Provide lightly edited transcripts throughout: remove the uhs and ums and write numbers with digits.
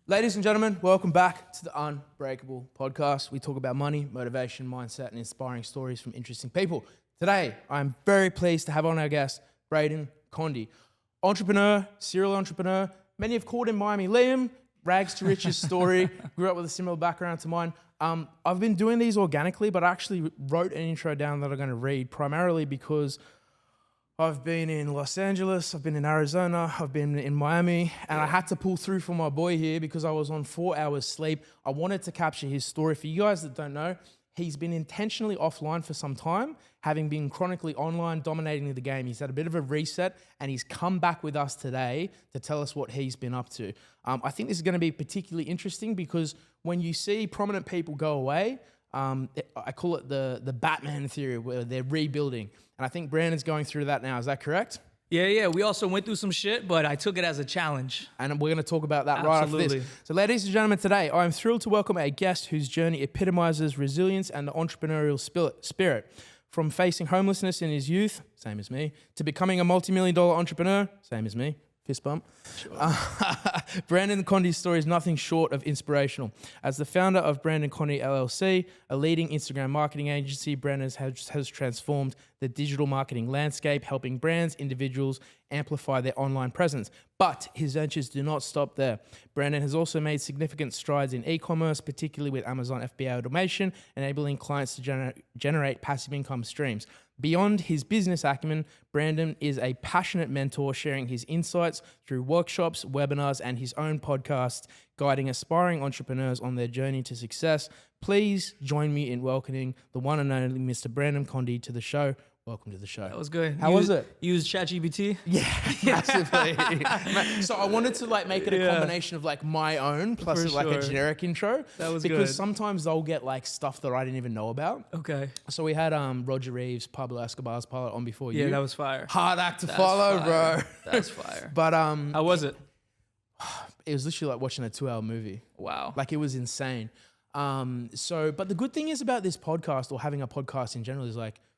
Ladies and gentlemen, welcome back to the Unbreakable podcast. We talk about money, motivation, mindset, and inspiring stories from interesting people. Today, I'm very pleased to have on our guest, Branden, Condy. Entrepreneur, serial entrepreneur. Many have called him Miami Liam, rags to riches story. Grew up with a similar background to mine. I've been doing these organically, but I actually wrote an intro down that I'm going to read primarily because I've been in Los Angeles, I've been in Arizona, I've been in Miami, and I had to pull through for my boy here because I was on 4 hours sleep. I wanted to capture his story. For you guys that don't know, he's been intentionally offline for some time, having been chronically online, dominating the game. He's had a bit of a reset, and he's come back with us today to tell us what he's been up to. I think this is going to be particularly interesting because when you see prominent people go away, I call it the Batman theory, where they're rebuilding. And I think Brandon's going through that now. Is that correct? Yeah. We also went through some shit, but I took it as a challenge. And we're going to talk about that right after this. So ladies and gentlemen, today I'm thrilled to welcome a guest whose journey epitomizes resilience and the entrepreneurial spirit. From facing homelessness in his youth, same as me, to becoming a multi-million-dollar entrepreneur, same as me. Fist bump. Sure. Branden Condy's story is nothing short of inspirational. As the founder of Branden Condy LLC, a leading Instagram marketing agency, Branden has transformed the digital marketing landscape, helping brands, individuals amplify their online presence. But his ventures do not stop there. Branden has also made significant strides in e-commerce, particularly with Amazon FBA automation, enabling clients to generate passive income streams. Beyond his business acumen, Branden is a passionate mentor, sharing his insights through workshops, webinars, and his own podcast, guiding aspiring entrepreneurs on their journey to success. Please join me in welcoming the one and only Mr. Branden Condy to the show. Welcome to the show. That was good. How was it? You used ChatGPT? Yeah, massively. So I wanted to make it a combination of my own plus a generic intro. That was because good. sometimes they'll get stuff that I didn't even know about. Okay. So we had Roger Reeves, Pablo Escobar's pilot on before you. Yeah, that was fire. Hard act to follow, fire. bro. That's fire. But how was it? It was literally like watching a 2-hour movie. Wow. It was insane. But the good thing is about this podcast, or having a podcast in general, is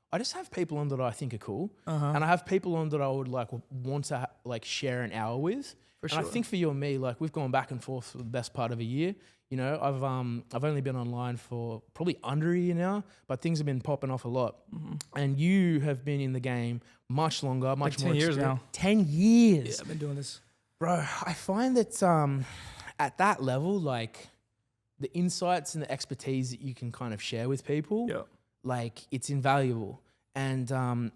I just have people on that I think are cool, and I have people on that I would want to share an hour with. For sure. And I think for you and me, we've gone back and forth for the best part of a year. You know, I've only been online for probably under a year now, but things have been popping off a lot. Mm-hmm. And you have been in the game much longer, much more 10 years now. 10 years. Yeah, I've been doing this. Bro, I find that at that level, the insights and the expertise that you can kind of share with people, it's invaluable. And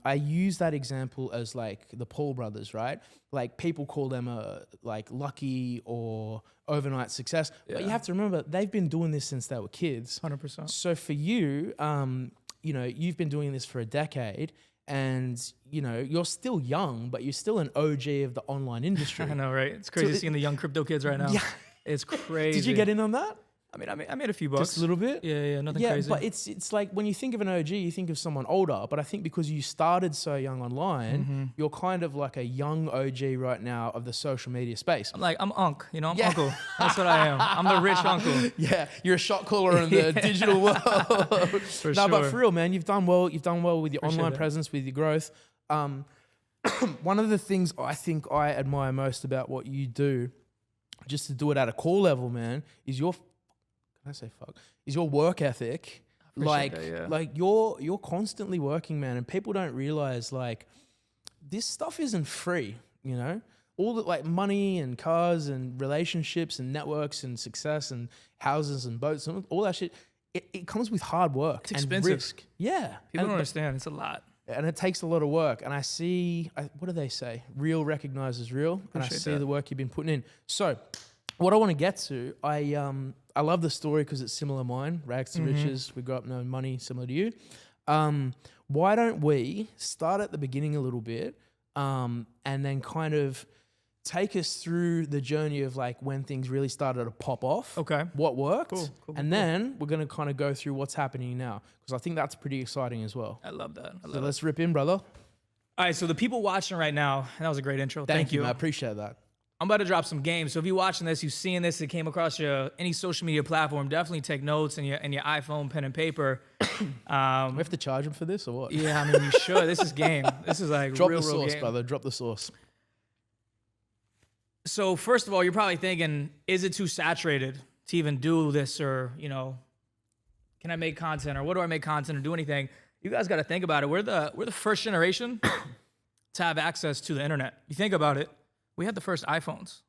I use that example as the Paul brothers, right? People call them lucky or overnight success. Yeah. But you have to remember, they've been doing this since they were kids. 100%. So for you, you've been doing this for a decade, and you're still young, but you're still an OG of the online industry. I know, right? It's crazy seeing the young crypto kids right now. Yeah. It's crazy. Did you get in on that? I made a few bucks. Just a little bit? Yeah, nothing crazy. Yeah, but it's when you think of an OG, you think of someone older. But I think because you started so young online, you're kind of like a young OG right now of the social media space. I'm Unc, I'm Uncle. That's what I am. I'm the rich uncle. Yeah, you're a shot caller in the digital world. For no, sure. but for real, man, you've done well. You've done well with your online presence, with your growth. One of the things I think I admire most about what you do, just to do it at a core level, man, is your is your work ethic. You're constantly working, man, and people don't realize this stuff isn't free, all the money and cars and relationships and networks and success and houses and boats and all that shit, it comes with hard work. It's expensive. And risk. Yeah. People don't understand. It's a lot. And it takes a lot of work. And I see, what do they say? Real recognizes real. And I see the work you've been putting in. So what I want to get to, I love the story because it's similar to mine, rags to riches. We grew up no money, similar to you. Why don't we start at the beginning a little bit and then kind of take us through the journey of when things really started to pop off. Okay. What worked. Cool. Then we're going to kind of go through what's happening now, because I think that's pretty exciting as well. I love that. So let's rip in, brother. All right, so the people watching right now, that was a great intro. Thank you. I appreciate that. I'm about to drop some games. So if you're watching this, you've seen this, it came across any social media platform, definitely take notes in your iPhone, pen and paper. We have to charge them for this or what? Yeah, you should. This is game. This is Drop real the sauce, game. brother. Drop the sauce. So first of all, you're probably thinking, is it too saturated to even do this, or, you know, can I make content, or what do I make content or do anything? You guys got to think about it. We're the first generation to have access to the internet. You think about it, we had the first iPhones.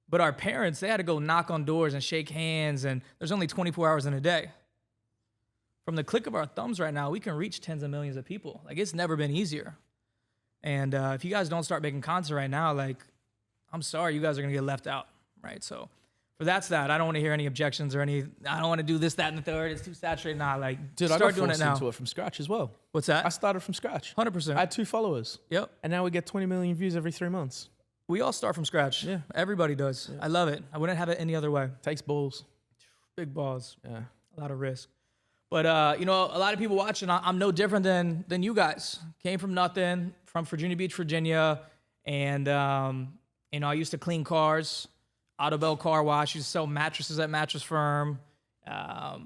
But our parents, they had to go knock on doors and shake hands, and there's only 24 hours in a day. From the click of our thumbs right now, we can reach tens of millions of people. Like, it's never been easier. And if you guys don't start making content right now, like, I'm sorry, you guys are gonna get left out, right? So for that's that. I don't want to hear any objections or any, I don't want to do this, that, and the third. It's too saturated. Nah, like, dude, start doing it now. Into it from scratch as well. What's that? I started from scratch. 100%. I had 2 followers. Yep. And now we get 20 million views every 3 months. We all start from scratch. Yeah. Everybody does. Yeah. I love it. I wouldn't have it any other way. Takes balls. Big balls. Yeah. A lot of risk. But, you know, a lot of people watching, I'm no different than you guys. Came from nothing, from Virginia Beach, Virginia. And, you know, I used to clean cars, Auto Bell car wash, used to sell mattresses at Mattress Firm. I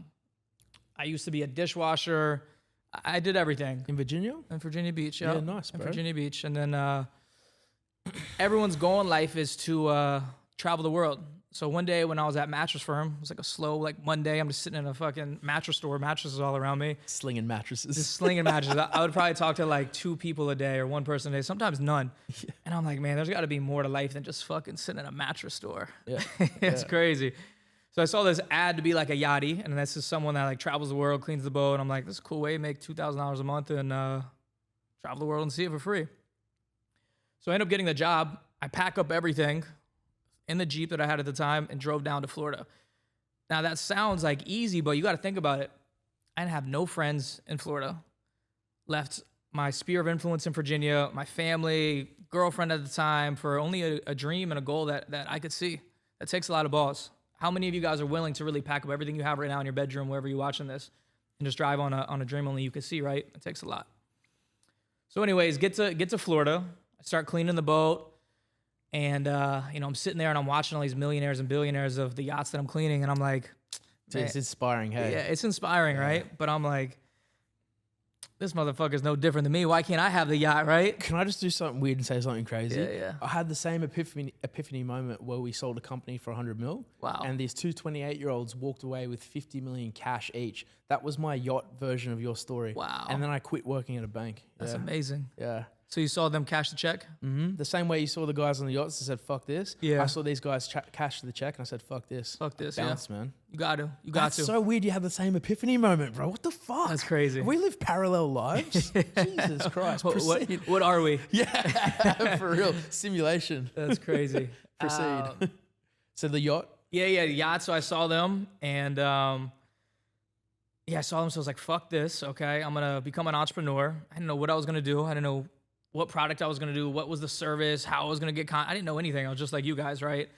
used to be a dishwasher. I did everything. In Virginia? In Virginia Beach, yeah. Yeah, nice, bro. In Virginia Beach. And then everyone's goal in life is to travel the world. So one day when I was at Mattress Firm, it was like a slow, like Monday, I'm just sitting in a fucking mattress store, mattresses all around me. Slinging mattresses. Just slinging mattresses. I would probably talk to like 2 people a day or 1 person a day, sometimes none. Yeah. And I'm like, man, there's got to be more to life than just fucking sitting in a mattress store. Yeah. It's crazy. So I saw this ad to be like a yachty, and this is someone that like travels the world, cleans the boat. And I'm like, this is a cool way to make $2,000 a month and travel the world and see it for free. So I end up getting the job. I pack up everything in the Jeep that I had at the time and drove down to Florida. Now that sounds like easy, but you got to think about it. I didn't have no friends in Florida. Left my sphere of influence in Virginia, my family, girlfriend at the time, for only a dream and a goal that I could see. That takes a lot of balls. How many of you guys are willing to really pack up everything you have right now in your bedroom, wherever you're watching this, and just drive on a dream only you can see, right? It takes a lot. So anyways, get to Florida. I start cleaning the boat. And, you know, I'm sitting there and I'm watching all these millionaires and billionaires of the yachts that I'm cleaning. And I'm like, it's inspiring, hey? Yeah, it's inspiring, right? But I'm like, this motherfucker's no different than me. Why can't I have the yacht, right? Can I just do something weird and say something crazy? Yeah. I had the same epiphany moment where we sold a company for 100 mil. Wow. And these 2 28-year-olds walked away with 50 million cash each. That was my yacht version of your story. Wow. And then I quit working at a bank. That's amazing. Yeah. So you saw them cash the check? Mm-hmm. The same way you saw the guys on the yachts that said, fuck this. Yeah. I saw these guys cash the check and I said, fuck this. Fuck this, Bounce, man. You got to. That's so weird you had the same epiphany moment, bro. What the fuck? That's crazy. We live parallel lives? Jesus Christ. Proceed. What are we? Yeah, for real. Simulation. That's crazy. Proceed. So the yacht? Yeah, yacht. So I saw them and I saw them. So I was like, fuck this. Okay, I'm going to become an entrepreneur. I didn't know what I was going to do. I didn't know what product I was going to do, what was the service, how I was going to get I didn't know anything. I was just like you guys, right?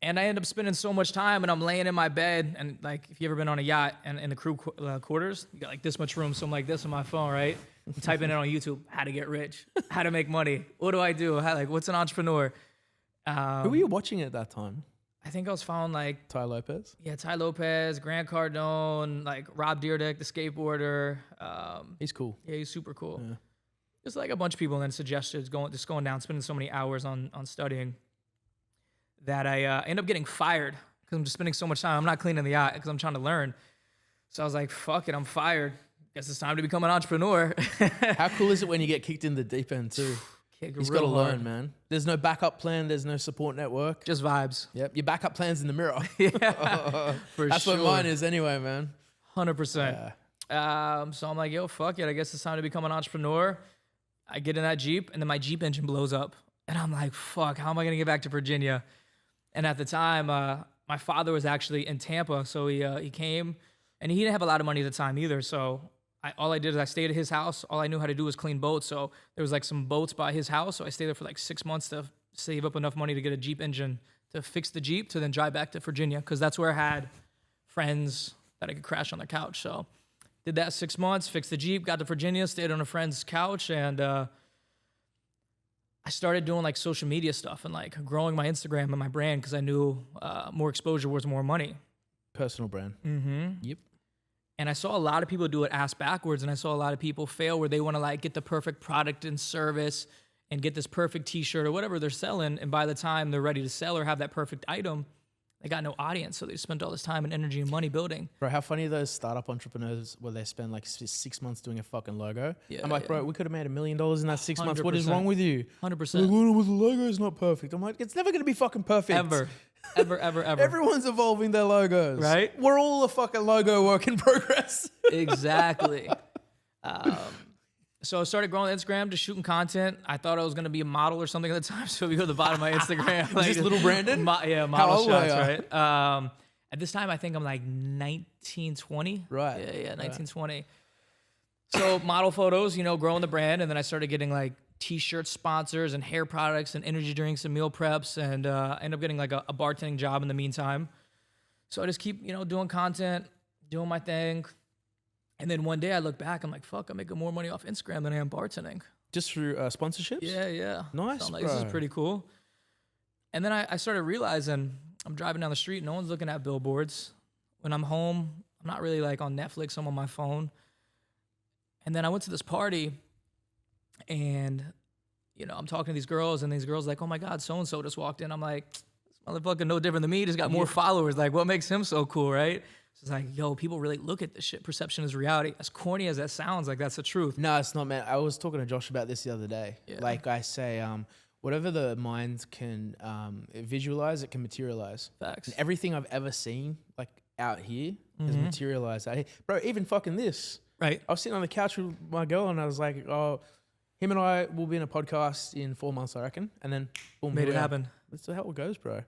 And I ended up spending so much time, and I'm laying in my bed, and like, if you ever been on a yacht and in the crew quarters, you got like this much room, so I'm like this on my phone, right? I'm typing it on YouTube, how to get rich, how to make money. What do I do? What's an entrepreneur? Who were you watching at that time? I think I was following like Ty Lopez. Yeah, Ty Lopez, Grant Cardone, like Rob Dyrdek, the skateboarder. He's cool. Yeah, he's super cool. Yeah. Just like a bunch of people, and then suggestions going down, spending so many hours on studying that I end up getting fired because I'm just spending so much time. I'm not cleaning the yacht because I'm trying to learn. So I was like, fuck it, I'm fired. Guess it's time to become an entrepreneur. How cool is it when you get kicked in the deep end too? He's got to learn, man. There's no backup plan. There's no support network. Just vibes. Yep. Your backup plan's in the mirror. Yeah, That's what mine is anyway, man. 100%. Yeah. So I'm like, yo, fuck it. I guess it's time to become an entrepreneur. I get in that Jeep, and then my Jeep engine blows up. And I'm like, fuck, how am I going to get back to Virginia? And at the time, my father was actually in Tampa. So he came, and he didn't have a lot of money at the time either. So all I did is I stayed at his house. All I knew how to do was clean boats. So there was like some boats by his house. So I stayed there for like 6 months to save up enough money to get a Jeep engine to fix the Jeep to then drive back to Virginia, because that's where I had friends that I could crash on their couch. So did that 6 months, fixed the Jeep, got to Virginia, stayed on a friend's couch, and I started doing like social media stuff and like growing my Instagram and my brand because I knew more exposure was more money. Personal brand. Mm-hmm. Yep. And I saw a lot of people do it ass backwards, and I saw a lot of people fail where they want to like get the perfect product and service and get this perfect t-shirt or whatever they're selling. And by the time they're ready to sell or have that perfect item, they got no audience. So they spent all this time and energy and money building. Bro, how funny are those startup entrepreneurs where they spend like 6 months doing a fucking logo? Yeah, I'm like, bro, we could have made $1 million in that 6 months. What is 100%. wrong with you? 100%. Like, well, the logo is not perfect. I'm like, it's never going to be fucking perfect. Ever. Everyone's evolving their logos. Right? We're all a fucking logo work in progress. Exactly. So I started growing Instagram, just shooting content. I thought I was going to be a model or something at the time. So if you go to the bottom of my Instagram. Is this little Branden? Yeah, model shots, right? At this time, I think I'm like 19, 20. Right. Yeah, 19, 20. So model photos, you know, growing the brand. And then I started getting like t-shirt sponsors and hair products and energy drinks and meal preps. And end up getting like a bartending job in the meantime. So I just keep, you know, doing content, doing my thing. And then one day I look back, I'm like, fuck, I'm making more money off Instagram than I am bartending. Just through sponsorships? Yeah. Nice, so I'm like, bro. this is pretty cool. And then I started realizing I'm driving down the street, no one's looking at billboards. When I'm home, I'm not really like on Netflix, I'm on my phone. And then I went to this party and, you know, I'm talking to these girls and these girls like, oh my God, so-and-so just walked in. I'm like, this motherfucker no different than me, just got more followers. Like, what makes him so cool, right? So it's like, yo, people really look at this shit. Perception is reality. As corny as that sounds, like that's the truth. No, it's not, man. I was talking to Josh about this the other day. Yeah. Like I say, whatever the mind can visualize, it can materialize. Facts. And everything I've ever seen, like out here, has materialized out here. Bro, even fucking this. Right. I was sitting on the couch with my girl and I was like, oh, him and I will be in a podcast in 4 months, I reckon. And then, boom. Made it happen. That's how it goes, bro.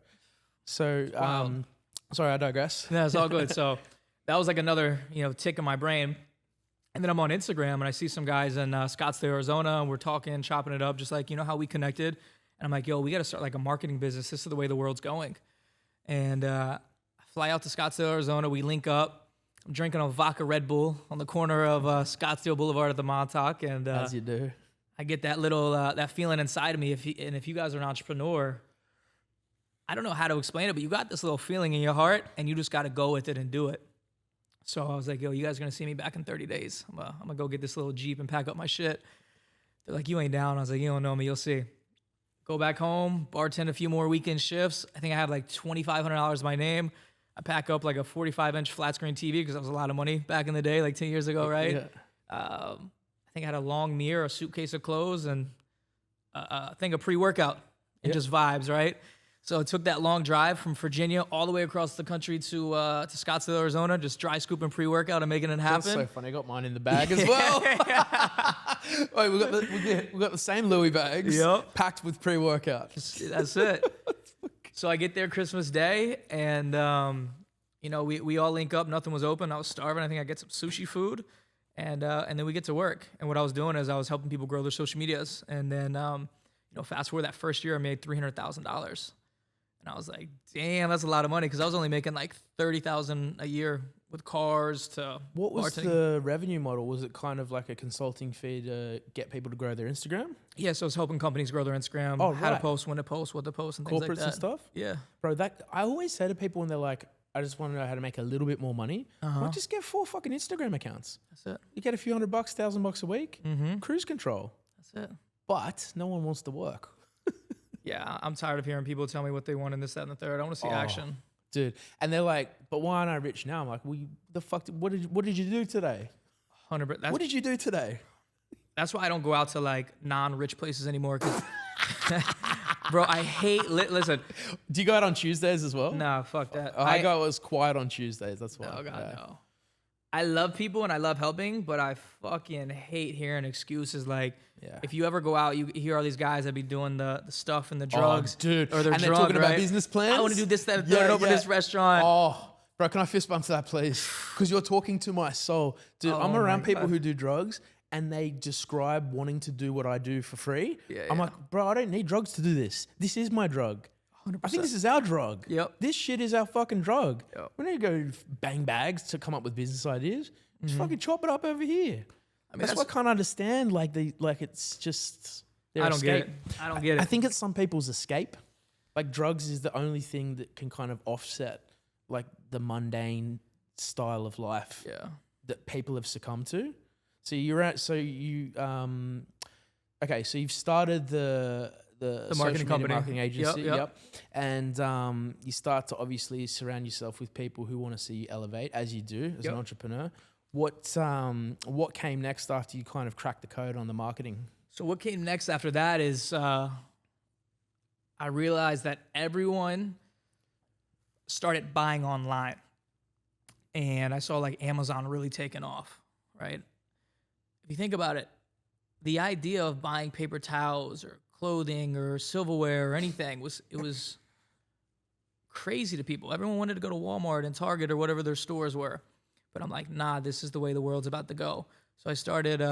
So, Wow. sorry, I digress. No, it's all good. So that was like another, you know, tick in my brain. And then I'm on Instagram and I see some guys in Scottsdale, Arizona, and we're talking, chopping it up, just like, you know, how we connected. And I'm like, yo, we got to start like a marketing business. This is the way the world's going. And I fly out to Scottsdale, Arizona. We link up. I'm drinking a vodka Red Bull on the corner of Scottsdale Boulevard at the Montauk. And As you do. I get that little, that feeling inside of me. If you guys are an entrepreneur, I don't know how to explain it, but you got this little feeling in your heart and you just got to go with it and do it. So I was like, yo, you guys are going to see me back in 30 days. I'm going to go get this little Jeep and pack up my shit. They're like, you ain't down. I was like, you don't know me. You'll see. Go back home, bartend a few more weekend shifts. I think I have like $2,500 to my name. I pack up like a 45-inch flat screen TV because that was a lot of money back in the day, like 10 years ago, right? Yeah. I think I had a long mirror, a suitcase of clothes, and a thing of pre-workout and just vibes, right? So I took that long drive from Virginia all the way across the country to Scottsdale, Arizona, just dry scooping pre-workout and making it happen. That's so funny. I got mine in the bag as well. Wait, we got the same Louis bags packed with pre-workout. That's it. So I get there Christmas Day, and you know, we all link up. Nothing was open. I was starving. I think I get some sushi food, and then we get to work. And what I was doing is I was helping people grow their social medias. And then you know, fast forward that first year, I made $300,000. And I was like, damn, that's a lot of money, because I was only making like $30,000 a year with cars to What was bartending. the revenue model? Was it kind of like a consulting fee to get people to grow their Instagram? Yeah, so it's helping companies grow their Instagram, how to post, when to post, what to post, and things Corporates like that. and stuff? Yeah. Bro, that I always say to people when they're like, I just want to know how to make a little bit more money. Well, just get 4 fucking Instagram accounts. That's it. You get a few $100, $1,000 a week, cruise control. That's it. But no one wants to work. Yeah, I'm tired of hearing people tell me what they want in this, that, and the third. I want to see action. Dude. And they're like, but why aren't I rich now? I'm like, well, what did you do today? 100%. What did you do today? That's why I don't go out to like non-rich places anymore. Cause bro, I hate, listen. Do you go out on Tuesdays as well? Nah, fuck that. I go as quiet on Tuesdays. That's why. Oh, God, no. I love people and I love helping, but I fucking hate hearing excuses like, if you ever go out, you hear all these guys that be doing the stuff and the drugs. Dude. Or they're and drunk, they're talking right? about business plans. I want to do this, that, and third, open this restaurant. Oh, bro, can I fist bump to that, please? Because you're talking to my soul. Dude, I'm around people who do drugs and they describe wanting to do what I do for free. I'm like, bro, I don't need drugs to do this. This is my drug. 100%. I think this is our drug. Yep. This shit is our fucking drug. Yep. We need to go bang bags to come up with business ideas. Just fucking chop it up over here. I mean, that's why I can't understand. Like it's just. I don't get it. I don't get it. I think it's some people's escape. Like drugs is the only thing that can kind of offset like the mundane style of life that people have succumbed to. So you Okay, so you've started the marketing company, marketing agency. Yep. And you start to obviously surround yourself with people who want to see you elevate, as you do as an entrepreneur. What came next after you kind of cracked the code on the marketing? So what came next after that is I realized that everyone started buying online. And I saw like Amazon really taking off, right? If you think about it, the idea of buying paper towels or clothing or silverware or anything was crazy to people. Everyone wanted to go to Walmart and Target or whatever their stores were. But I'm like, nah, this is the way the world's about to go. So I started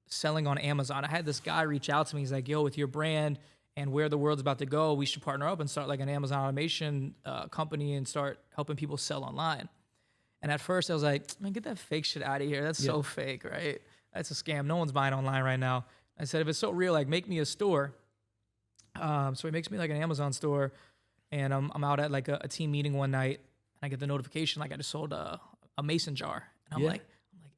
selling on Amazon. I had this guy reach out to me. He's like, yo, with your brand and where the world's about to go, we should partner up and start like an Amazon automation company and start helping people sell online. And at first I was like, man, get that fake shit out of here. That's so fake, right? That's a scam. No one's buying online right now. I said, if it's so real, like make me a store. So he makes me like an Amazon store. And I'm out at like a team meeting one night and I get the notification like I just sold a mason jar. And I'm like,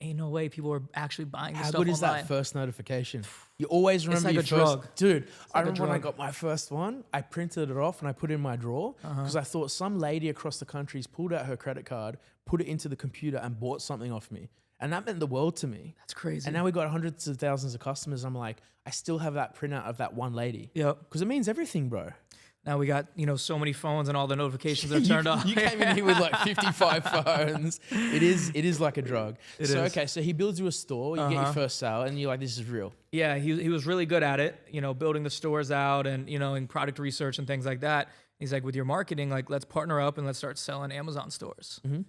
ain't no way people are actually buying this stuff online. How good is that first notification? You always remember it's like your a first... drug. Dude, I remember when I got my first one, I printed it off and I put it in my drawer because I thought some lady across the country's pulled out her credit card, put it into the computer and bought something off me. And that meant the world to me. That's crazy. And now we got hundreds of thousands of customers. I'm like, I still have that printout of that one lady. Yep. Because it means everything, bro. Now we got, so many phones and all the notifications are turned off. You came in here with like 55 phones. It is like a drug. Okay, so he builds you a store, you get your first sale, and you're like, this is real. Yeah, he was really good at it, building the stores out and, in product research and things like that. He's like, with your marketing, like, let's partner up and let's start selling Amazon stores. Mm-hmm.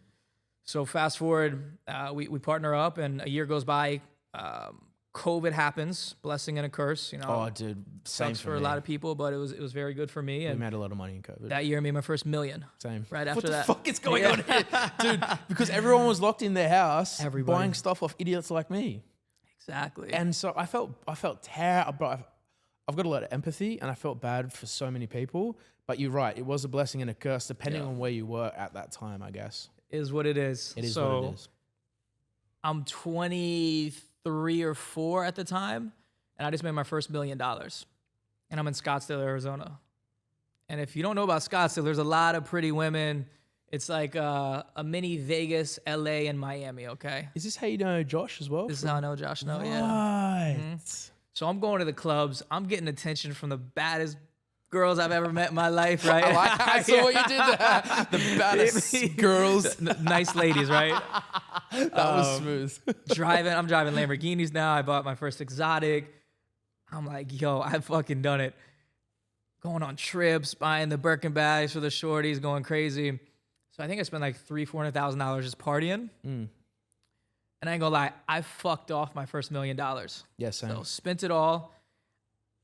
So fast forward, we partner up and a year goes by. COVID happens, blessing and a curse. Oh, dude, same sucks for a lot of people, but it was very good for me. We made a lot of money in COVID. That year, I made my first $1 million. Same. Right after that. What the fuck is going on here, dude? Because everyone was locked in their house, buying stuff off idiots like me. Exactly. And so I felt terrible. I've got a lot of empathy, and I felt bad for so many people. But you're right, it was a blessing and a curse, depending on where you were at that time, I guess. Is what it is. It is what it is. I'm 23 or 4 at the time, and I just made my first $1 million. And I'm in Scottsdale, Arizona. And if you don't know about Scottsdale, there's a lot of pretty women. It's like a mini Vegas, LA, and Miami, okay? Is this how you know Josh as well? This is how I know Josh, yeah. Right. Mm-hmm. So I'm going to the clubs. I'm getting attention from the baddest girls I've ever met in my life, right? I saw what you did there. The baddest girls. Nice ladies, right? That was smooth. I'm driving Lamborghinis now. I bought my first exotic. I'm like, yo, I've fucking done it. Going on trips, buying the Birkin bags for the shorties, going crazy. So I think I spent like $300,000-$400,000 just partying. And I ain't gonna lie, I fucked off my first $1 million. Yes, same. So spent it all.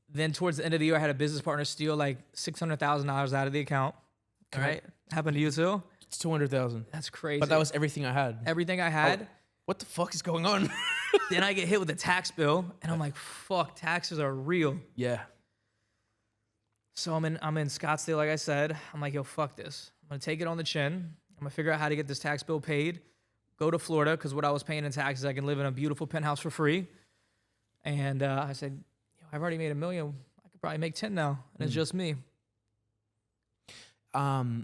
Then towards the end of the year, I had a business partner steal like $600,000 out of the account. All right, happened to you too? It's 200,000. That's crazy. But that was everything I had. Everything I had. Oh, what the fuck is going on? Then I get hit with a tax bill, and I'm like, fuck, taxes are real. Yeah. So I'm in Scottsdale, like I said. I'm like, yo, fuck this. I'm gonna take it on the chin. I'm gonna figure out how to get this tax bill paid. Go to Florida, because what I was paying in taxes, I can live in a beautiful penthouse for free. And I said, I've already made $1 million. I could probably make 10 now, and it's just me. So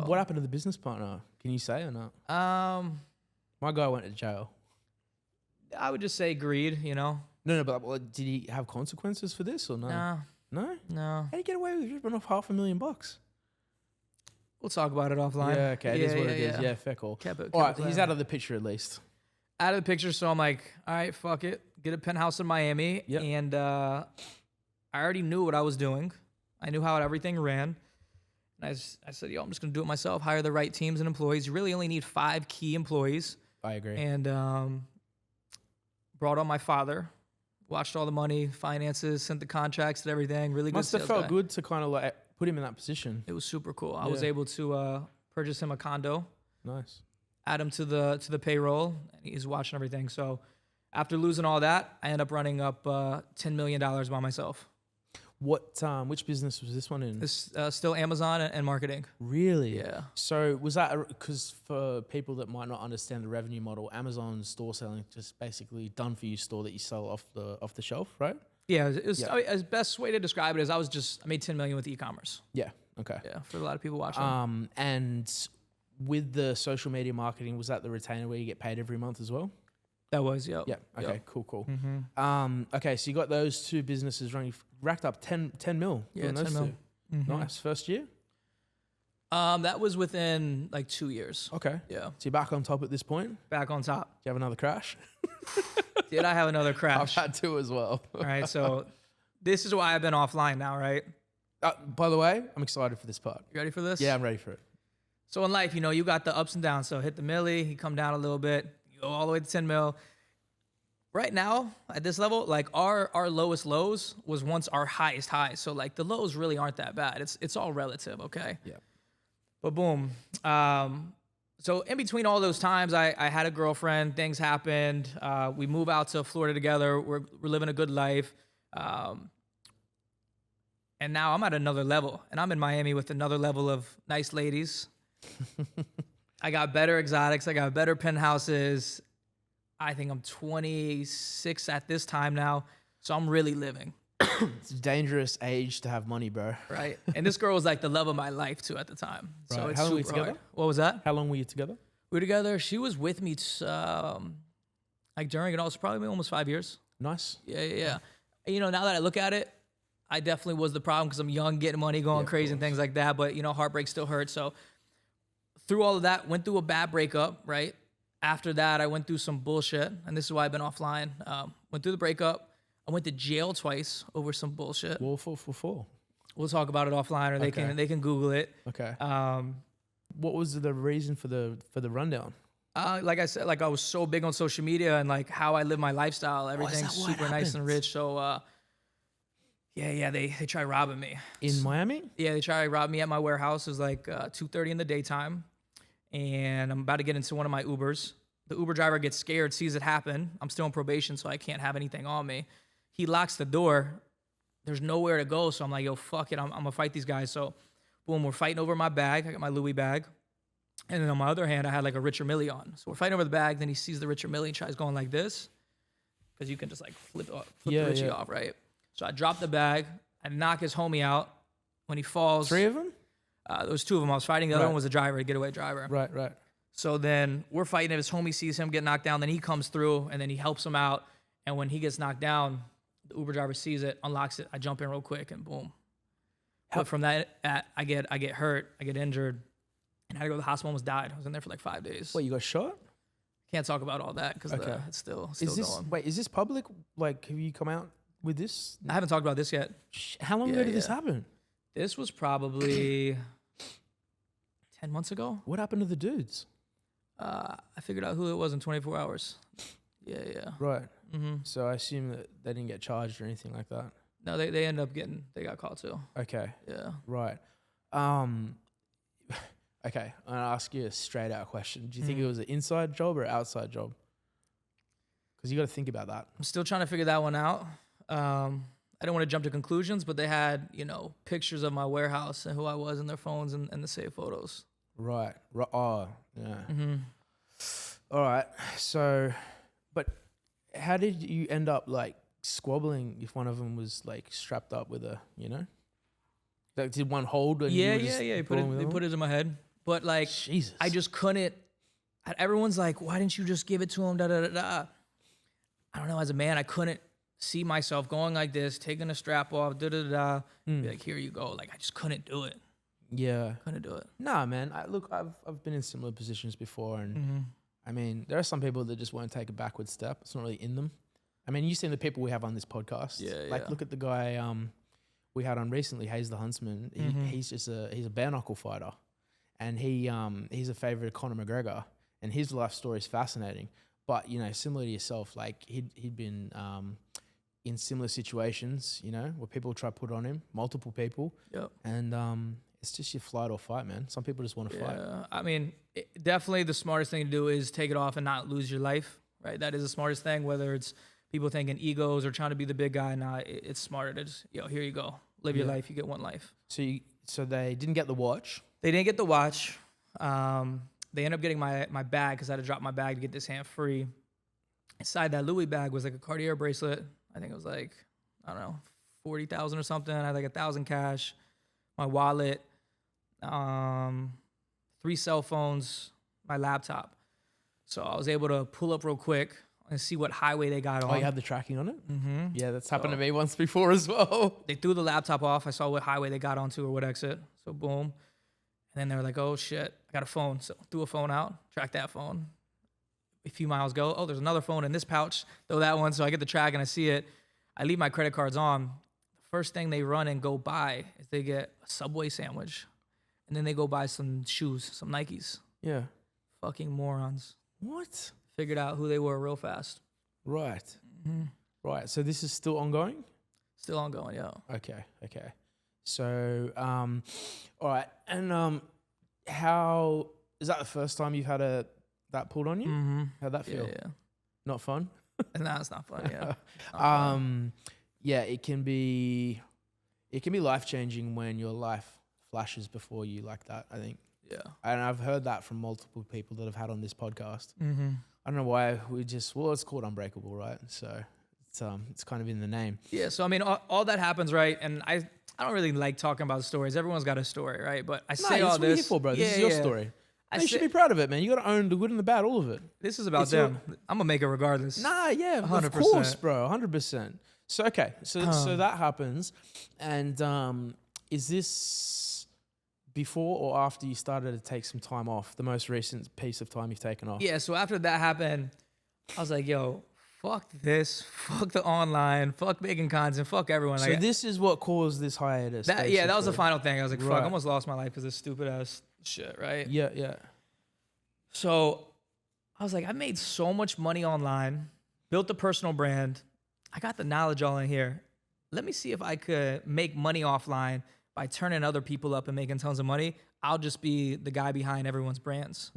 what happened to the business partner? Can you say or not? My guy went to jail. I would just say greed, No, but did he have consequences for this or no? No? No. How do you get away with ripping off $500,000? We'll talk about it offline. Yeah, okay. It is what it is. Yeah, fair call. All right, he's out of the picture at least. Out of the picture, so I'm like, all right, fuck it. Get a penthouse in Miami. Yep. And I already knew what I was doing. I knew how everything ran. And I said, I'm just going to do it myself. Hire the right teams and employees. You really only need 5 key employees. I agree. And brought on my father. Watched all the money, finances, sent the contracts and everything. Really good. Must have felt good to kind of like put him in that position. It was super cool. I was able to purchase him a condo. Nice. Add him to the payroll. And he's watching everything. So after losing all that, I ended up running up $10 million by myself. Which business was this one in? It's still Amazon and marketing. Really? Yeah. So was that because for people that might not understand the revenue model, Amazon store selling just basically done for you store that you sell off the shelf, right? Yeah. It was as best way to describe it is I made 10 million with e-commerce. Yeah. Okay. Yeah. For a lot of people watching. And with the social media marketing, was that the retainer where you get paid every month as well? That was, yeah. Yeah. Okay. Yep. Cool. Mm-hmm. Okay. So you got those two businesses running, racked up 10 mil. Yeah, 10 mil. Mm-hmm. Nice. First year? That was within like 2 years. Okay. Yeah. So you're back on top at this point? Back on top. Do you have another crash? Did I have another crash? I've had two as well. All right. So this is why I've been offline now, right? By the way, I'm excited for this part. You ready for this? Yeah, I'm ready for it. So in life, you got the ups and downs. So hit the milli, you come down a little bit, you go all the way to 10 mil. Right now, at this level, like our lowest lows was once our highest highs. So like the lows really aren't that bad. It's all relative, okay? Yeah. But boom. So in between all those times, I had a girlfriend, things happened. We move out to Florida together. We're living a good life. And now I'm at another level. And I'm in Miami with another level of nice ladies. I got better exotics. I got better penthouses. I think I'm 26 at this time now. So I'm really living. It's a dangerous age to have money, bro. Right. And this girl was like the love of my life too at the time. Right. So it's How long were you super together? hard. What was that? How long were you together? We were together. She was with me like during it all. It's probably almost 5 years. Nice. Yeah. Now that I look at it, I definitely was the problem because I'm young, getting money, going crazy and things like that. But, heartbreak still hurts. So through all of that, went through a bad breakup, right? After that, I went through some bullshit. And this is why I've been offline. Went through the breakup. I went to jail twice over some bullshit. Well, for. We'll talk about it offline, or they can Google it. Okay. What was the reason for the rundown? Like I said, like I was so big on social media and like how I live my lifestyle. Everything's super nice and rich. So they tried robbing me. In Miami? Yeah, they tried robbing me at my warehouse. It was like 2:30 in the daytime. And I'm about to get into one of my Ubers. The Uber driver gets scared, sees it happen. I'm still on probation, so I can't have anything on me. He locks the door. There's nowhere to go. So I'm like, yo, fuck it. I'm going to fight these guys. So boom, we're fighting over my bag. I got my Louis bag. And then on my other hand, I had like a Richard Mille on. So we're fighting over the bag. Then he sees the Richard Mille and tries going like this. Because you can just like flip the Richie off, right? So I drop the bag. I knock his homie out. When he falls. 3 of them? There was 2 of them. I was fighting. The other one was a driver, a getaway driver. Right. So then we're fighting. If his homie sees him get knocked down, then he comes through and then he helps him out. And when he gets knocked down, the Uber driver sees it, unlocks it. I jump in real quick and boom. But from that, I get hurt, I get injured, and I had to go to the hospital. Almost died. I was in there for like 5 days. What, you got shot? Can't talk about all that because it's still going. Wait, is this public? Like, have you come out with this? I haven't talked about this yet. How long ago did this happen? This was probably 10 months ago. What happened to the dudes? I figured out who it was in 24 hours. Yeah. Right. Mm-hmm. So I assume that they didn't get charged or anything like that. No, they ended up they got caught too. Okay. Yeah. Right. Okay. I'm gonna ask you a straight out question. Do you think it was an inside job or an outside job? Because you got to think about that. I'm still trying to figure that one out. I don't want to jump to conclusions, but they had pictures of my warehouse and who I was in their phones and the saved photos. Right. Oh, yeah. Mm-hmm. All right. So, but how did you end up like squabbling if one of them was like strapped up with a, Like, did one hold? And yeah. They put it in my head. But like, Jesus. I just couldn't. Everyone's like, why didn't you just give it to him? Da, da, da, da. I don't know. As a man, I couldn't see myself going like this, taking the strap off, da, da, da, da. Be like, here you go. Like, I just couldn't do it. Yeah. Couldn't do it. Nah, man. I've been in similar positions before, and I mean, there are some people that just won't take a backward step. It's not really in them. I mean, you've seen the people we have on this podcast. Yeah. Look at the guy we had on recently, Hayes the Huntsman. He's a bare knuckle fighter, and he's a favorite of Conor McGregor, and his life story is fascinating. But similar to yourself, like he'd been in similar situations, where people try to put it on him, multiple people. Yep. And it's just your flight or fight, man. Some people just want to fight. I mean, definitely the smartest thing to do is take it off and not lose your life, right? That is the smartest thing, whether it's people thinking egos or trying to be the big guy. Nah, it's smarter to just, here you go. Live your life. You get one life. So they didn't get the watch. They didn't get the watch. They ended up getting my bag because I had to drop my bag to get this hand free. Inside that Louis bag was like a Cartier bracelet. I think it was like, I don't know, 40,000 or something. I had like 1,000 cash, my wallet, 3 cell phones, my laptop. So I was able to pull up real quick and see what highway they got on. Oh, you had the tracking on it? Mm-hmm. Yeah, that's happened to me once before as well. They threw the laptop off. I saw what highway they got onto or what exit. So boom. And then they were like, oh shit, I got a phone. So threw a phone out, tracked that phone. A few miles go, oh, there's another phone in this pouch. Throw that one. So I get the track and I see it. I leave my credit cards on. The first thing they run and go buy is they get a Subway sandwich. And then they go buy some shoes, some Nikes. Yeah. Fucking morons. What? Figured out who they were real fast. Right. Mm-hmm. Right. So this is still ongoing? Still ongoing, yeah. Okay. So, all right. And how is that the first time you've had that pulled on you? Mm-hmm. How'd that feel? Yeah. Not fun? No, it's not fun, yeah. Not fun. Yeah, it can be life-changing when your life flashes before you like that, I think. Yeah. And I've heard that from multiple people that have had on this podcast. Mm-hmm. I don't know why it's called Unbreakable, right? So it's kind of in the name. Yeah. So I mean, all that happens, right? And I don't really like talking about stories. Everyone's got a story, right? But I say all that's what this. you're here for, bro. This is your story. You should be proud of it, man. You got to own the good and the bad, all of it. This is about them. I'm gonna make it regardless. Nah, yeah, 100%. Of course, bro, 100%. So okay, so that happens, and is this before or after you started to take some time off? The most recent piece of time you've taken off? Yeah. So after that happened, I was like, yo, fuck this, fuck the online, fuck making content, fuck everyone. So this is what caused this hiatus. That was the final thing. I was like, fuck, I almost lost my life because of this stupid ass shit, right? Yeah. So I was like, I made so much money online, built a personal brand. I got the knowledge all in here. Let me see if I could make money offline by turning other people up and making tons of money. I'll just be the guy behind everyone's brands.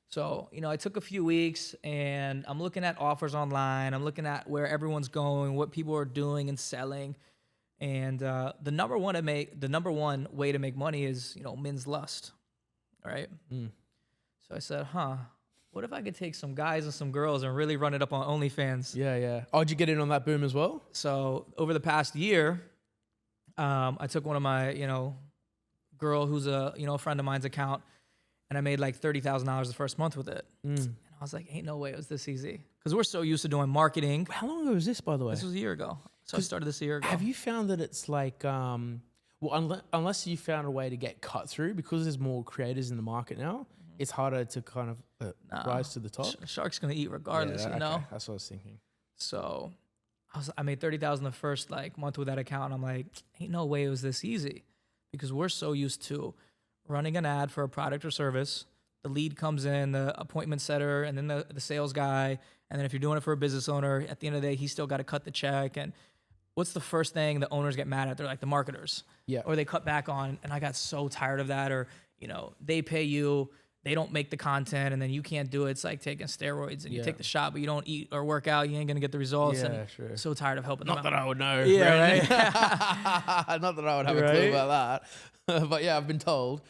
So, I took a few weeks and I'm looking at offers online. I'm looking at where everyone's going, what people are doing and selling. And the number one way to make money is, men's lust. All right. So I said, what if I could take some guys and some girls and really run it up on OnlyFans? Yeah. Oh, did you get in on that boom as well? So over the past year, I took one of my, girl who's a friend of mine's account, and I made like $30,000 the first month with it. And I was like, ain't no way it was this easy. Because we're so used to doing marketing. How long ago was this, by the way? This was a year ago. So I started this a year ago. Have you found that it's like, unless you found a way to get cut through, because there's more creators in the market now, it's harder to kind of rise to the top? Shark's going to eat regardless, Okay. know? That's what I was thinking. So I made $30,000 the first month with that account. And I'm like, ain't no way it was this easy, because we're so used to running an ad for a product or service. The lead comes in, the appointment setter, and then the sales guy. And then if you're doing it for a business owner, at the end of the day, he's still got to cut the check. And what's the first thing the owners get mad at? They're like the marketers. Yeah. Or they cut back on. And I got so tired of that. Or, they pay you, they don't make the content, and then you can't do it. It's like taking steroids, and you take the shot, but you don't eat or work out, you ain't going to get the results. Yeah, and sure. So tired of helping them out. Not that I would know. Yeah, right? Not that I would have a clue about that. But yeah, I've been told.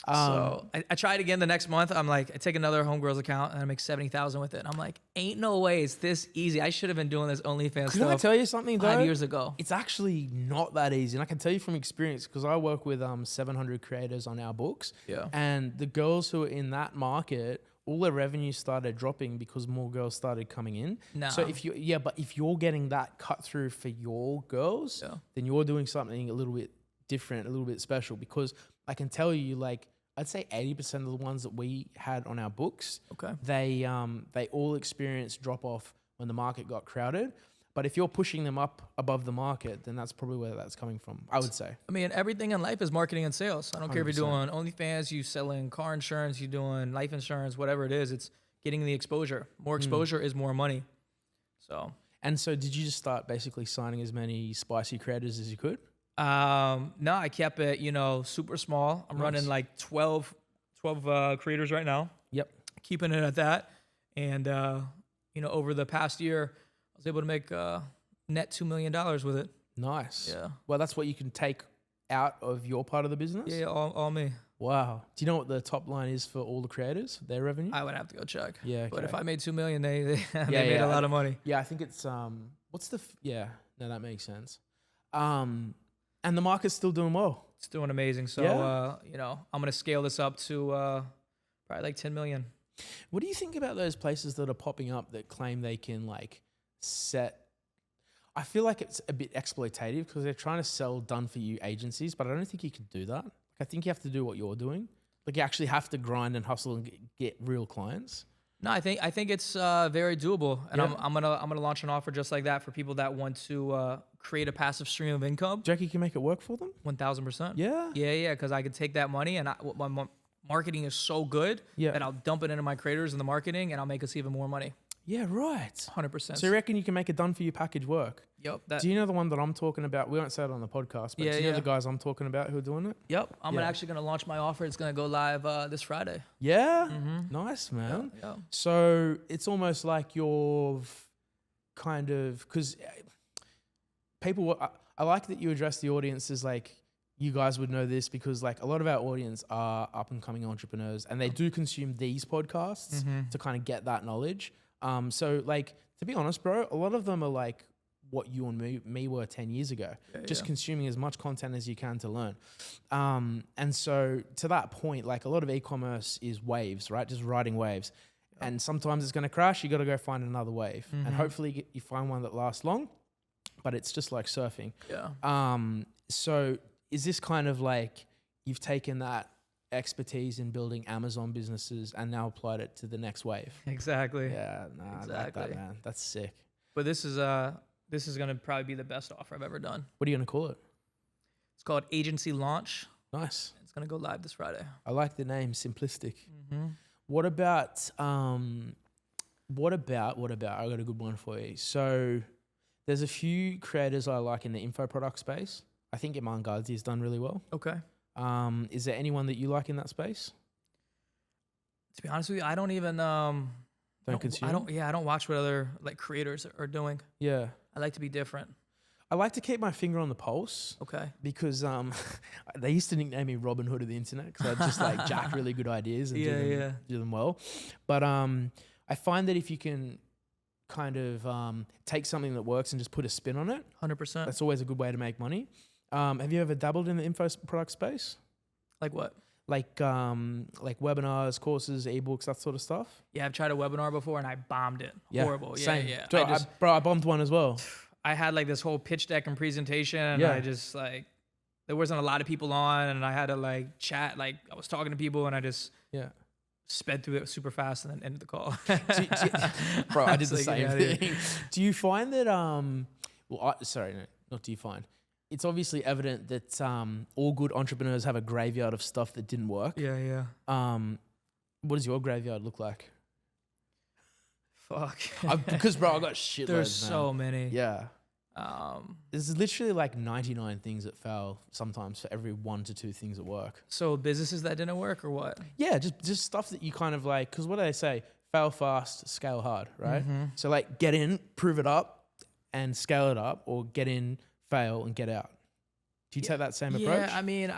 So I tried again the next month. I'm like, I take another homegirl's account and I make 70,000 with it. And I'm like, ain't no way it's this easy. I should have been doing this OnlyFans stuff. Can I tell you something though? 5 years ago. It's actually not that easy. And I can tell you from experience, because I work with 700 creators on our books. Yeah. And the girls who are in that market, all their revenue started dropping because more girls started coming in. No. So if you're getting that cut through for your girls, then you're doing something a little bit different, a little bit special, because I can tell you, I'd say 80% of the ones that we had on our books, they all experienced drop off when the market got crowded. But if you're pushing them up above the market, then that's probably where that's coming from, I would say. I mean, everything in life is marketing and sales. I don't care if you're doing OnlyFans, you selling car insurance, you doing life insurance, whatever it is, it's getting the exposure. More exposure is more money. So did you just start basically signing as many spicy creators as you could? No, I kept it, super small. I'm running like 12 creators right now. Yep. Keeping it at that. And, over the past year, I was able to make net $2 million with it. Nice. Yeah. Well, that's what you can take out of your part of the business? Yeah, all me. Wow. Do you know what the top line is for all the creators, their revenue? I would have to go check. Yeah. Okay. But if I made $2 million, they made a lot of money. Yeah, I think it's what's the no, that makes sense. And the market's still doing well. It's doing amazing. So you know, I'm gonna scale this up to probably like 10 million. What do you think about those places that are popping up that claim they can like set? I feel like it's a bit exploitative because they're trying to sell done-for-you agencies, but I don't think you can do that. I think you have to do what you're doing. Like you actually have to grind and hustle and get real clients. No, I think it's very doable, and Yeah. I'm gonna launch an offer just like that for people that want to create a passive stream of income. Do you reckon you can make it work for them? 1,000%. Yeah. Yeah, because I could take that money and my marketing is so good that I'll dump it into my creators in the marketing and I'll make us even more money. Yeah, right. 100%. So you reckon you can make a done-for-you package work? Yep. Do you know the one that I'm talking about? We won't say it on the podcast, but do you know the guys I'm talking about who are doing it? Yep. I'm actually going to launch my offer. It's going to go live this Friday. Yeah? Nice, man. Yeah. So it's almost like you're kind of, because people, I like that you address the audience as like, you guys would know this because like a lot of our audience are up and coming entrepreneurs and they do consume these podcasts to kind of get that knowledge. So like, to be honest, bro, a lot of them are like what you and me were 10 years ago, just consuming as much content as you can to learn. And so to that point, like a lot of e-commerce is waves, right? Just riding waves. And sometimes it's going to crash. You got to go find another wave. And hopefully you find one that lasts long, but it's just like surfing. Yeah. So is this kind of like you've taken that expertise in building Amazon businesses and now applied it to the next wave? Exactly. Yeah, I like that, man. That's sick. But this is going to probably be the best offer I've ever done. What are you going to call it? It's called Agency Launch. Nice. It's going to go live this Friday. I like the name, simplistic. What about, I got a good one for you. So there's a few creators I like in the info product space. I think Iman Ghazi has done really well. Okay. Is there anyone that you like in that space? To be honest with you, I don't even consume? I don't watch what other like creators are doing. Yeah. I like to be different. I like to keep my finger on the pulse. Okay. Because they used to nickname me Robin Hood of the internet because I'd just like jack really good ideas and do them well. But I find that if you can kind of take something that works and just put a spin on it, 100%. that's always a good way to make money. Have you ever dabbled in the info product space? Like what? Like webinars, courses, ebooks, that sort of stuff? Yeah, I've tried a webinar before and I bombed it. Yeah, horrible. Yeah, same. yeah. I bombed one as well. I had like this whole pitch deck and presentation and I just like, there wasn't a lot of people on and I had to like chat. Like I was talking to people and I just sped through it super fast and then ended the call. Bro, I did the same thing. Do you find that, not do you find? It's obviously evident that all good entrepreneurs have a graveyard of stuff that didn't work. Yeah. What does your graveyard look like? Fuck. Because, bro, I got shitloads, There's so many. Yeah. There's literally like 99 things that fail sometimes for every 1 to 2 things that work. So businesses that didn't work or what? Yeah, just stuff that you kind of like, because what do they say? Fail fast, scale hard, right? So like get in, prove it up and scale it up, or get in, fail and get out. Do you take that same approach? Yeah, I mean,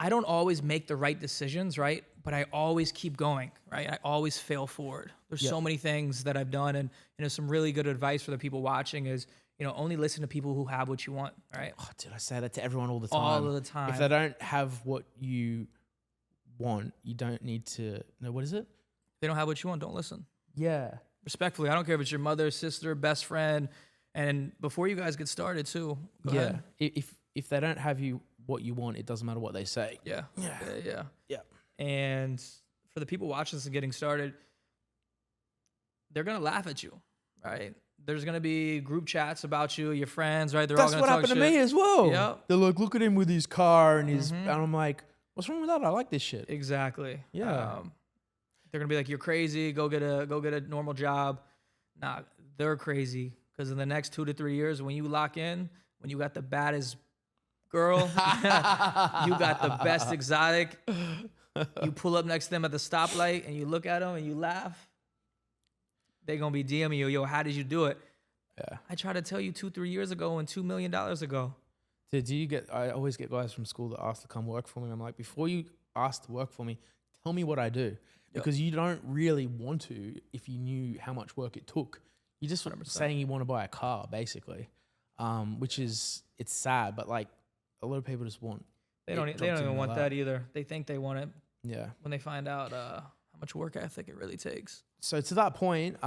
I don't always make the right decisions, right? But I always keep going, right? I always fail forward. There's so many things that I've done, and some really good advice for the people watching is, only listen to people who have what you want, right? Oh, dude, I say that to everyone all the time. All of the time. If they don't have what you want, you don't need to. No, what is it? They don't have what you want, don't listen. Yeah. Respectfully, I don't care if it's your mother, sister, best friend, and before you guys get started too. Go ahead. If they don't have what you want, it doesn't matter what they say. Yeah. And for the people watching this and getting started, they're gonna laugh at you, right? There's gonna be group chats about you, your friends, right? That's all gonna what talk happened shit. to me as well. Yep. They're like, look at him with his car and his, and I'm like, what's wrong with that? I like this shit. Exactly. Yeah. They're gonna be like, you're crazy. Go get a normal job. Nah, they're crazy because in the next 2 to 3 years, when you lock in, when you got the baddest girl, you got the best exotic. You pull up next to them at the stoplight and you look at them and you laugh. They're going to be DMing you, yo, how did you do it? Yeah. I tried to tell you 2-3 years ago and $2 million ago. Do you get, I always get guys from school that ask to come work for me. I'm like, before you ask to work for me, tell me what I do. Because you don't really want to if you knew how much work it took. You're just 100%. Saying you want to buy a car, basically, which is, it's sad, but like a lot of people just want. They don't even want that either. They think they want it. Yeah. When they find out how much work ethic it really takes. So to that point, a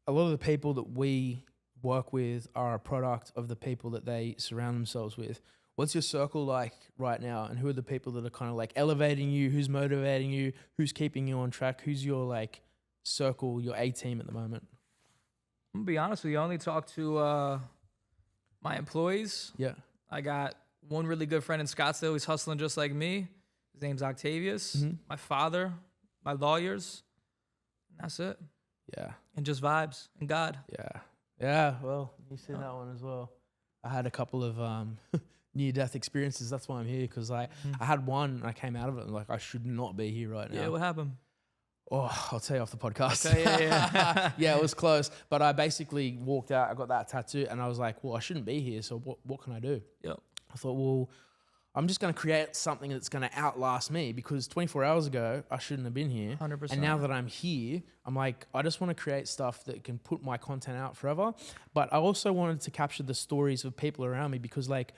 lot of the people that we work with are a product of the people that they surround themselves with. What's your circle like right now? And who are the people that are kind of like elevating you? Who's motivating you? Who's keeping you on track? Who's your like circle, your A team at the moment? I'm gonna be honest with you. I only talk to my employees. Yeah. I got one really good friend in Scottsdale. He's hustling just like me. His name's Octavius. Mm-hmm. My father, my lawyers. And that's it. Yeah. And just vibes and God. Yeah. Yeah. Well, you've seen that one as well. I had a couple of near-death experiences. That's why I'm here, because I had one and I came out of it and like I should not be here right now. Yeah, what happened? Oh, I'll tell you off the podcast. Okay, yeah. Yeah, it was close. But I basically walked out, I got that tattoo, and I was like, well, I shouldn't be here, so what can I do? Yep. I thought, well, I'm just going to create something that's going to outlast me, because 24 hours ago, I shouldn't have been here. 100%. And now that I'm here, I'm like, I just want to create stuff that can put my content out forever. But I also wanted to capture the stories of people around me, because like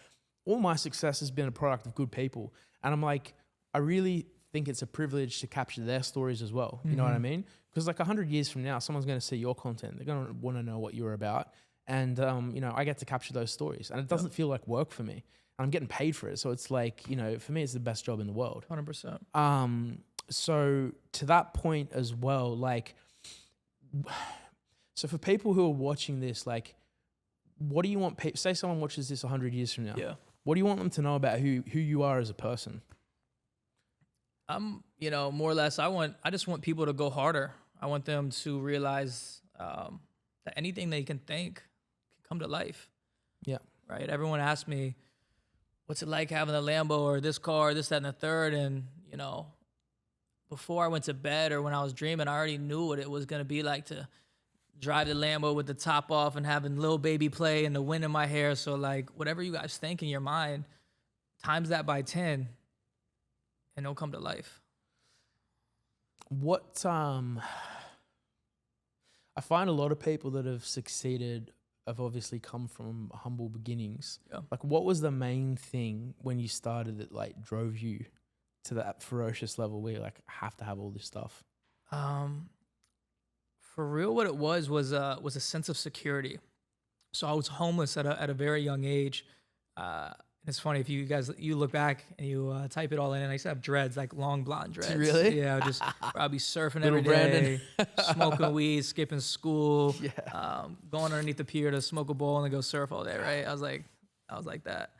all my success has been a product of good people. And I'm like, I really think it's a privilege to capture their stories as well. You know what I mean? Because like 100 years from now, someone's going to see your content. They're going to want to know what you're about. And, you know, I get to capture those stories, and it doesn't feel like work for me. I'm getting paid for it. So it's like, you know, for me, it's the best job in the world. 100%. So to that point as well, like, so for people who are watching this, like, what do you want people, say someone watches this 100 years from now. Yeah. What do you want them to know about who you are as a person? You know, more or less, I just want people to go harder. I want them to realize that anything they can think can come to life. Yeah. Right? Everyone asks me, what's it like having a Lambo or this car, this, that, and the third? And, you know, before I went to bed or when I was dreaming, I already knew what it was going to be like to drive the Lambo with the top off and having Lil Baby play and the wind in my hair. So, like, whatever you guys think in your mind, times that by 10, and it'll come to life. What, I find a lot of people that have succeeded have obviously come from humble beginnings. Yeah. Like, what was the main thing when you started that like drove you to that ferocious level where you like have to have all this stuff? For real, what it was a sense of security. So I was homeless at a very young age. It's funny, if you look back and you type it all in, and I used to have dreads, like long blonde dreads. Really? Yeah, I'd be surfing Little every day, Branden. smoking weed, skipping school, Yeah. going underneath the pier to smoke a bowl and then go surf all day, right? I was like that.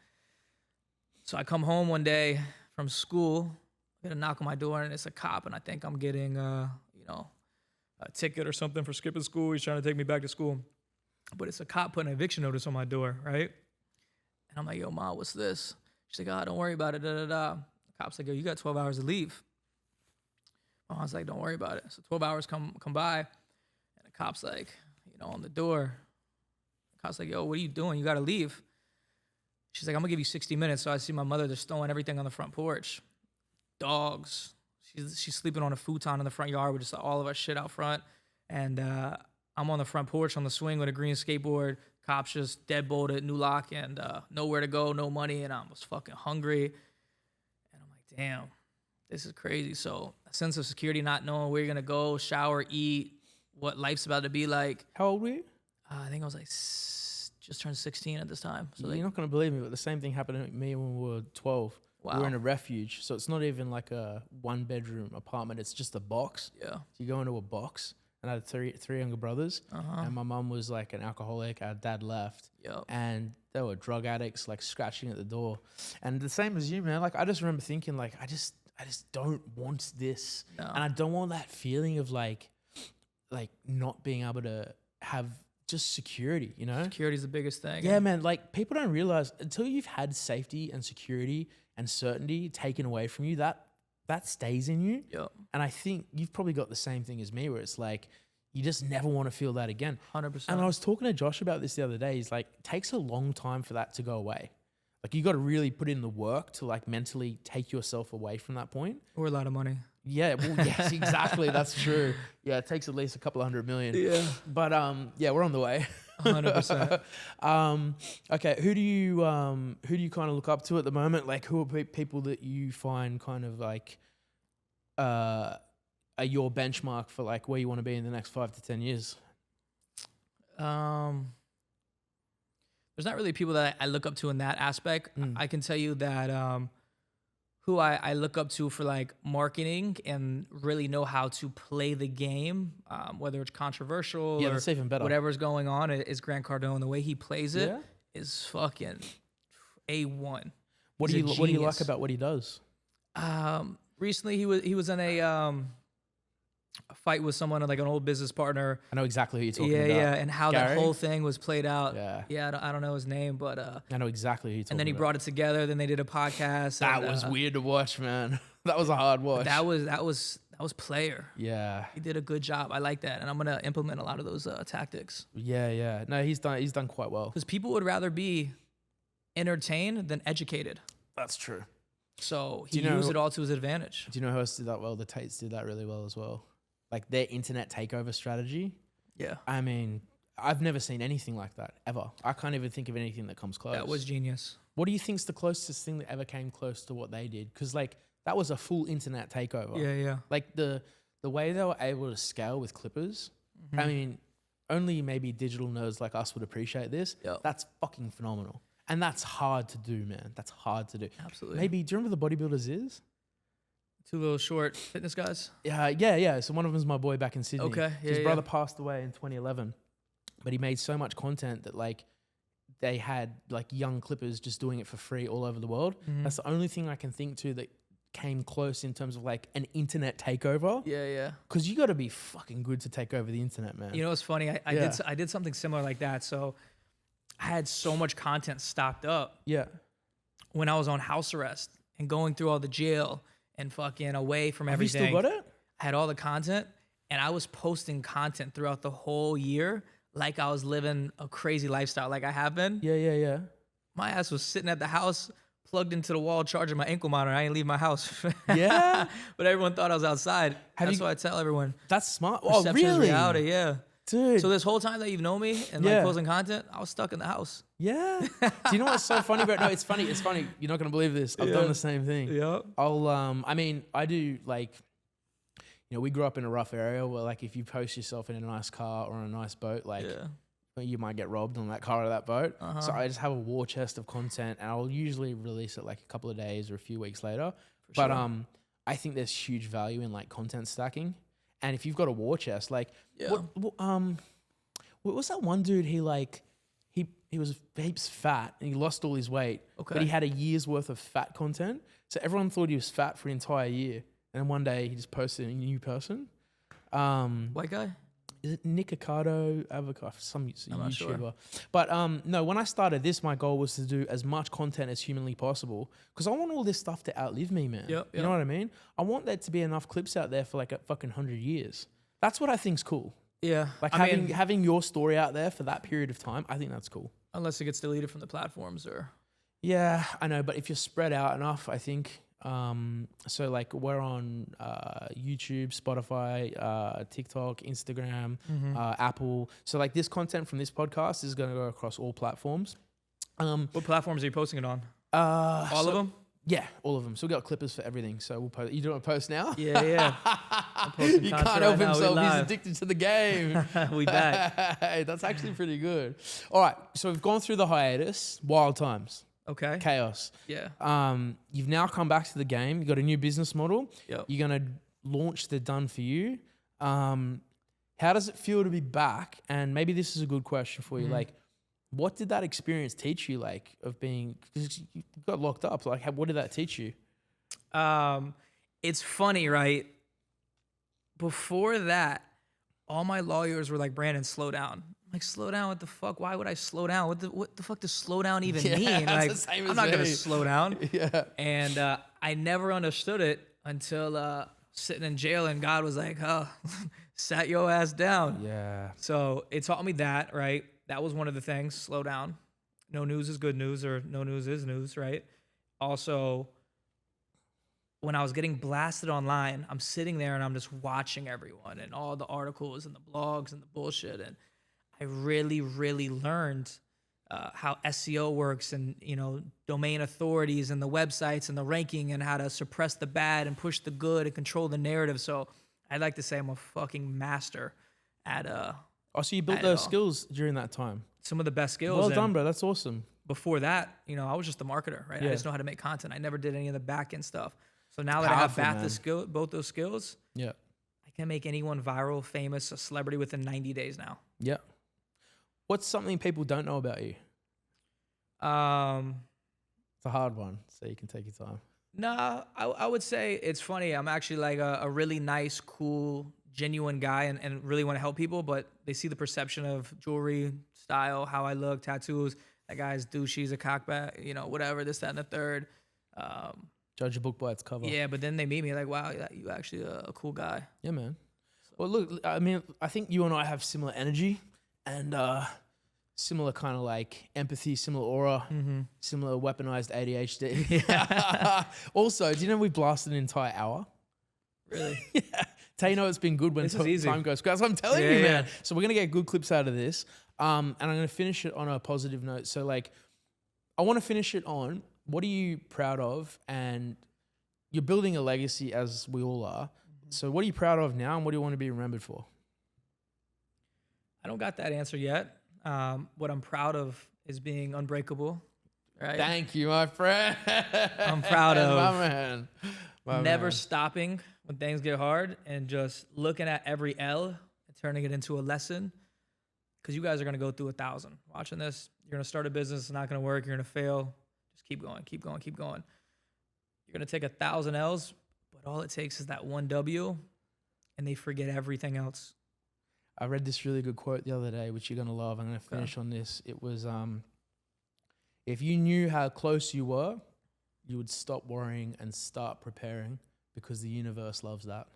So I come home one day from school, get a knock on my door, and it's a cop, and I think I'm getting, a ticket or something for skipping school. He's trying to take me back to school. But it's a cop putting an eviction notice on my door, right? And I'm like, yo, Ma, what's this? She's like, don't worry about it, The cop's like, yo, you got 12 hours to leave. I was like, don't worry about it. So 12 hours come by, and the cop's like, on the door. The cop's like, yo, what are you doing? You got to leave. She's like, I'm going to give you 60 minutes. So I see my mother just throwing everything on the front porch. Dogs. She's sleeping on a futon in the front yard with just all of our shit out front. And I'm on the front porch on the swing with a green skateboard. Cops just deadbolted, new lock, and nowhere to go, no money, and I was fucking hungry. And I'm like, damn, this is crazy. So a sense of security, not knowing where you're going to go, shower, eat, what life's about to be like. How old were you? I think I was like just turned 16 at this time. So you're not going to believe me, but the same thing happened to me when we were 12. Wow. We were in a refuge, so it's not even like a one-bedroom apartment. It's just a box. Yeah. So you go into a box. And I had three younger brothers, and my mum was like an alcoholic. Our dad left, and they were drug addicts, like scratching at the door. And the same as you, man. Like I just remember thinking, like I just don't want this, and I don't want that feeling of like not being able to have just security. You know, security is the biggest thing. Yeah, man. Like people don't realize until you've had safety and security and certainty taken away from you, that stays in you. Yep. And I think you've probably got the same thing as me, where it's like, you just never want to feel that again. 100%. And I was talking to Josh about this the other day. He's like, it takes a long time for that to go away. Like you got to really put in the work to like mentally take yourself away from that point. Or a lot of money. Yeah, well, yes, exactly. That's true. Yeah, it takes at least a couple of $100 million. Yeah. But yeah, we're on the way. 100%. Okay, who do you kind of look up to at the moment? Like, who are people that you find kind of like are your benchmark for like where you want to be in the next 5 to 10 years? There's not really people that I look up to in that aspect. I can tell you that who I look up to for like marketing and really know how to play the game, whether it's controversial or that's even better. Whatever's going on, is Grant Cardone. The way he plays it is fucking A1. What do you like about what he does? Recently he was in a fight with someone, like an old business partner. I know exactly who you're talking about. Yeah, and how Gary? that whole thing was played out. Yeah. I don't know his name, but I know exactly who you're talking about. and then he brought it together. Then they did a podcast. That was weird to watch, man. That was a hard watch. That was player. Yeah. He did a good job. I like that, and I'm gonna implement a lot of those tactics. Yeah. No, he's done quite well. Because people would rather be entertained than educated. That's true. So he used it all to his advantage. Do you know who else did that well? The Tates did that really well as well. Like their internet takeover strategy. Yeah. I mean, I've never seen anything like that ever. I can't even think of anything that comes close. That was genius. What do you think's the closest thing that ever came close to what they did? Because like that was a full internet takeover. Yeah. Like the way they were able to scale with clippers. I mean, only maybe digital nerds like us would appreciate this. Yep. That's fucking phenomenal. And that's hard to do, man. That's hard to do. Absolutely. Maybe, do you remember the Bodybuilders is? Two little short fitness guys. Yeah. So one of them is my boy back in Sydney. Okay. His brother passed away in 2011, but he made so much content that like they had like young clippers just doing it for free all over the world. That's the only thing I can think to that came close in terms of like an internet takeover. Yeah. Because you got to be fucking good to take over the internet, man. You know what's funny? I did something similar like that. So I had so much content stocked up. Yeah. When I was on house arrest and going through all the jail and fucking away from everything. Have you still got it? I had all the content, and I was posting content throughout the whole year like I was living a crazy lifestyle like I have been. Yeah. My ass was sitting at the house, plugged into the wall, charging my ankle monitor. I ain't leave my house. Yeah? But everyone thought I was outside. That's what I tell everyone. That's smart. Perception is really? reality, yeah. Dude. So this whole time that you've known me and like posting content, I was stuck in the house. Yeah. Do you know what's so funny about? No, it's funny. You're not gonna believe this. I've done the same thing. Yeah. I mean, I do like, we grew up in a rough area where like if you post yourself in a nice car or on a nice boat, like you might get robbed on that car or that boat. So I just have a war chest of content, and I'll usually release it like a couple of days or a few weeks later. But I think there's huge value in like content stacking. And if you've got a war chest, like, what was that one dude? He was heaps fat and he lost all his weight, but he had a year's worth of fat content. So everyone thought he was fat for an entire year. And then one day he just posted a new person. White guy? Is it Nick Avocado? Some I'm not YouTuber. sure. But no, when I started this, my goal was to do as much content as humanly possible because I want all this stuff to outlive me, man. You know what I mean? I want there to be enough clips out there for like a fucking 100 years. That's what I think's cool. Yeah. Like having your story out there for that period of time, I think that's cool. Unless it gets deleted from the platforms or... Yeah, I know. But if you're spread out enough, I think... so like we're on YouTube, Spotify, TikTok, Instagram, Apple. So like this content from this podcast is going to go across all platforms. What platforms are you posting it on? All of them? Yeah, all of them. So we got clippers for everything. So we'll post. You doing a post now? Yeah. I'm posting you content can't help right himself. Now. He's addicted to the game. We back. Hey, that's actually pretty good. All right. So we've gone through the hiatus. Wild times. Okay. Chaos. Yeah. You've now come back to the game. You've got a new business model. Yep. You're going to launch the Done For You. How does it feel to be back? And maybe this is a good question for you. Like, what did that experience teach you, like, of being, because you got locked up. Like, what did that teach you? It's funny, right? Before that, all my lawyers were like, Branden, slow down. I'm like, slow down? What the fuck? Why would I slow down? What the fuck does slow down even mean? Like, I'm not going to slow down. Yeah. And I never understood it until sitting in jail and God was like, oh, sat your ass down. Yeah. So it taught me that, right? That was one of the things, slow down. no news is good news, or no news is news, right? Also, when I was getting blasted online, I'm sitting there and I'm just watching everyone and all the articles and the blogs and the bullshit. And I really, really learned how SEO works, and, domain authorities and the websites and the ranking, and how to suppress the bad and push the good and control the narrative. So I'd like to say I'm a fucking master at Oh, so you built those skills during that time? Some of the best skills. Well done, bro. That's awesome. Before that, I was just a marketer, right? Yeah. I just know how to make content. I never did any of the back end stuff. So now that I have both those skills, yeah, I can make anyone viral, famous, a celebrity within 90 days now. Yeah. What's something people don't know about you? It's a hard one, so you can take your time. Nah, I would say it's funny. I'm actually like a really nice, cool, genuine guy, and really want to help people, but they see the perception of jewelry, style, how I look, tattoos. That guy's douchey, he's a cockback, whatever, this, that, and the third. Judge a book by its cover. Yeah, but then they meet me like, wow, you actually a cool guy. Yeah, man. Well, look, I mean, I think you and I have similar energy and similar kind of like empathy, similar aura, similar weaponized ADHD. Yeah. Also, do you know we blasted an entire hour? Really? Yeah. Tell it's been good when time goes. Because I'm telling you, man. Yeah. So we're going to get good clips out of this. And I'm going to finish it on a positive note. So like, I want to finish it on, what are you proud of? And you're building a legacy, as we all are. So what are you proud of now, and what do you want to be remembered for? I don't got that answer yet. What I'm proud of is being unbreakable. Right? Thank you, my friend. I'm proud of my man. Never stopping when things get hard, and just looking at every L and turning it into a lesson. Because you guys are going to go through 1,000. Watching this, you're going to start a business, it's not going to work, you're going to fail. Just keep going, keep going, keep going. You're going to take 1,000 L's, but all it takes is that one W, and they forget everything else. I read this really good quote the other day, which you're going to love. I'm going to finish on this. It was, if you knew how close you were, you would stop worrying and start preparing, because the universe loves that.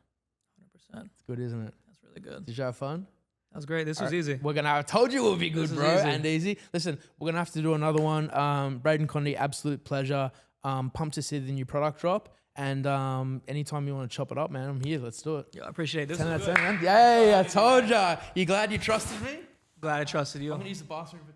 100%. It's good, isn't it? That's really good. Did you have fun? That was great. This was easy. I told you it would be good, bro, and easy. Listen, we're going to have to do another one. Branden, Condy, absolute pleasure. Pumped to see the new product drop. And anytime you want to chop it up, man, I'm here. Let's do it. Yeah, I appreciate this. 10 out of 10, man. Yay, I told ya. You glad you trusted me? Glad I trusted you. I'm going to use the bathroom for